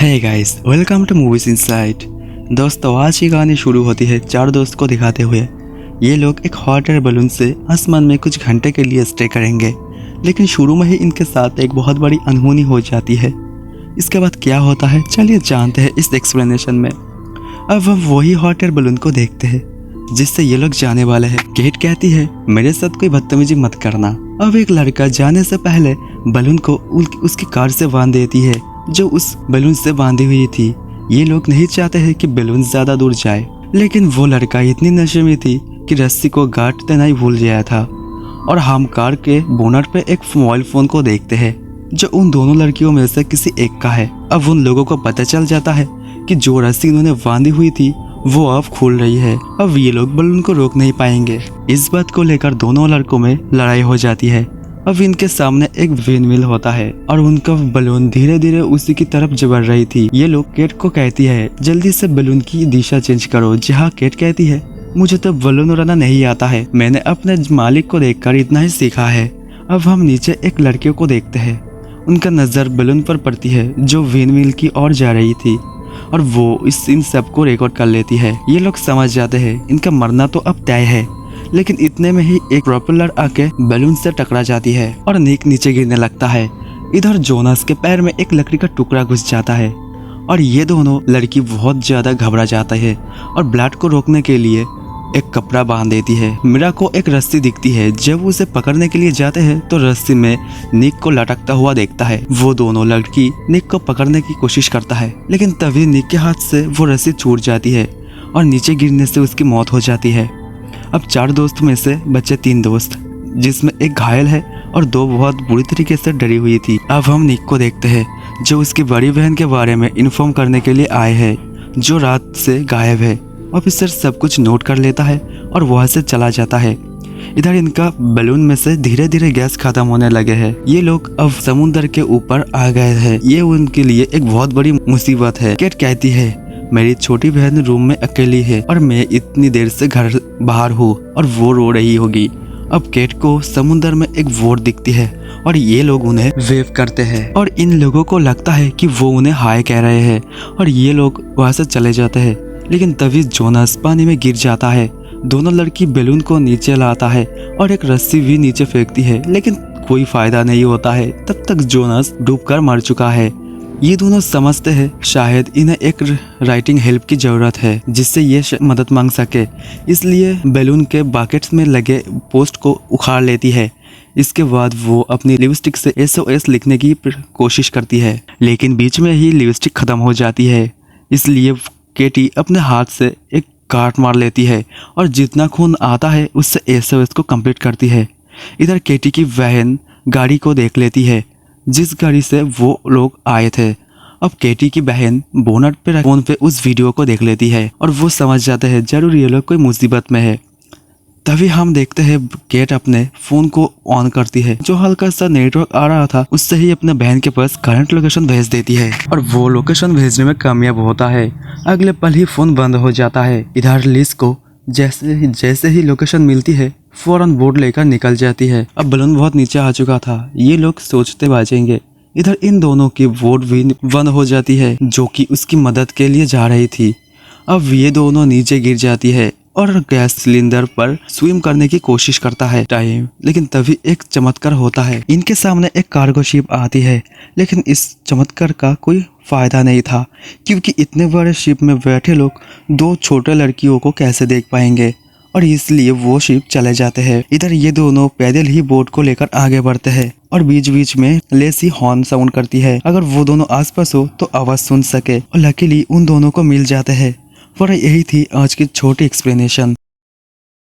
Hey guys, welcome to movies inside. दोस्तों, आज की कहानी शुरू होती है चार दोस्त को दिखाते हुए। ये लोग एक हॉट एयर बलून से आसमान में कुछ घंटे के लिए स्टे करेंगे, लेकिन शुरू में ही इनके साथ एक बहुत बड़ी अनहोनी हो जाती है। इसके बाद क्या होता है, चलिए जानते हैं इस एक्सप्लेनेशन में। अब हम वही हॉट एयर बलून को देखते हैं जिससे ये लोग जाने वाले हैं। केट कहती है, मेरे साथ कोई बदतमीजी मत करना। अब एक लड़का जाने से पहले बलून को उसकी कार से बांध देती है जो उस बलून से बांधी हुई थी। ये लोग नहीं चाहते हैं कि बलून ज्यादा दूर जाए, लेकिन वो लड़का इतनी नशे में थी कि रस्सी को गांठ देना ही भूल गया था। और हम कार के बोनट पे एक मोबाइल फोन को देखते हैं जो उन दोनों लड़कियों में से किसी एक का है। अब उन लोगों को पता चल जाता है कि जो रस्सी उन्होंने बांधी हुई थी वो अब खुल रही है। अब ये लोग बलून को रोक नहीं पाएंगे। इस बात को लेकर दोनों लड़कों में लड़ाई हो जाती है। अब इनके सामने एक विंडमिल होता है और उनका बलून धीरे धीरे उसी की तरफ बढ़ रही थी। ये लोग केट को कहती है, जल्दी से बलून की दिशा चेंज करो। जहाँ केट कहती है, मुझे तो बलून उड़ाना नहीं आता है, मैंने अपने मालिक को देखकर इतना ही सीखा है। अब हम नीचे एक लड़के को देखते हैं। उनका नजर बलून पर पड़ती है जो विंडमिल की ओर जा रही थी और वो इन सबको रिकॉर्ड कर लेती है। ये लोग समझ जाते हैं इनका मरना तो अब तय है, लेकिन इतने में ही एक प्रोपेलर आके बलून से टकरा जाती है और निक नीचे गिरने लगता है। इधर जोनास के पैर में एक लकड़ी का टुकड़ा घुस जाता है और ये दोनों लड़की बहुत ज्यादा घबरा जाता है और ब्लड को रोकने के लिए एक कपड़ा बांध देती है। मीरा को एक रस्सी दिखती है। जब वो उसे पकड़ने के लिए जाते हैं तो रस्सी में निक को लटकता हुआ देखता है। वो दोनों लड़की निक को पकड़ने की कोशिश करता है, लेकिन तभी निक के हाथ से वो रस्सी छूट जाती है और नीचे गिरने से उसकी मौत हो जाती है। अब चार दोस्त में से बचे तीन दोस्त, जिसमें एक घायल है और दो बहुत बुरी तरीके से डरी हुई थी। अब हम निक को देखते हैं जो उसकी बड़ी बहन के बारे में इन्फॉर्म करने के लिए आए हैं जो रात से गायब है। ऑफिसर सब कुछ नोट कर लेता है और वहां से चला जाता है। इधर इनका बलून में से धीरे धीरे गैस खत्म होने लगे हैं। ये लोग अब समुद्र के ऊपर आ गए हैं। ये उनके लिए एक बहुत बड़ी मुसीबत है। केट कहती है, मेरी छोटी बहन रूम में अकेली है और मैं इतनी देर से घर बाहर हूँ और वो रो रही होगी। अब केट को समुद्र में एक बोट दिखती है और ये लोग उन्हें वेव करते हैं और इन लोगों को लगता है कि वो उन्हें हाय कह रहे हैं और ये लोग वहां से चले जाते हैं। लेकिन तभी जोनास पानी में गिर जाता है। दोनों लड़की बैलून को नीचे लाता है और एक रस्सी भी नीचे फेंकती है, लेकिन कोई फायदा नहीं होता है। तब तक जोनास डूबकर मर चुका है। ये दोनों समझते हैं शायद इन्हें एक राइटिंग हेल्प की जरूरत है जिससे ये मदद मांग सके, इसलिए बैलून के बकेट्स में लगे पोस्ट को उखाड़ लेती है। इसके बाद वो अपनी लिपस्टिक से SOS लिखने की कोशिश करती है, लेकिन बीच में ही लिपस्टिक खत्म हो जाती है। इसलिए केटी अपने हाथ से एक काट मार लेती है और जितना खून आता है उससे SOS को कंप्लीट करती है। इधर केटी की बहन गाड़ी को देख लेती है जिस गाड़ी से वो लोग आए थे। अब केटी की बहन बोनट पे फोन पे उस वीडियो को देख लेती है और वो समझ जाते हैं जरूर ये लोग कोई मुसीबत में है। तभी हम देखते हैं केट अपने फोन को ऑन करती है। जो हल्का सा नेटवर्क आ रहा था उससे ही अपने बहन के पास करंट लोकेशन भेज देती है और वो लोकेशन भेजने में कामयाब होता है। अगले पल ही फोन बंद हो जाता है। इधर लिस को जैसे ही लोकेशन मिलती है फौरन बोर्ड लेकर निकल जाती है। अब बलून बहुत नीचे आ चुका था, ये लोग सोचते बाजेंगे। इधर इन दोनों की बोट भी बंद हो जाती है जो कि उसकी मदद के लिए जा रही थी। अब ये दोनों नीचे गिर जाती है और गैस सिलेंडर पर स्विम करने की कोशिश करता है लेकिन तभी एक चमत्कार होता है। इनके सामने एक कार्गो शिप आती है, लेकिन इस चमत्कार का कोई फायदा नहीं था क्योंकि इतने बड़े शिप में बैठे लोग दो छोटे लड़कियों को कैसे देख पाएंगे और इसलिए वो शिप चले जाते हैं। इधर ये दोनों पैदल ही बोट को लेकर आगे बढ़ते हैं और बीच बीच में लेसी हॉर्न साउंड करती है। अगर वो दोनों आसपास हो तो आवाज सुन सके और लकीली उन दोनों को मिल जाते हैं। पर यही थी आज की छोटी एक्सप्लेनेशन।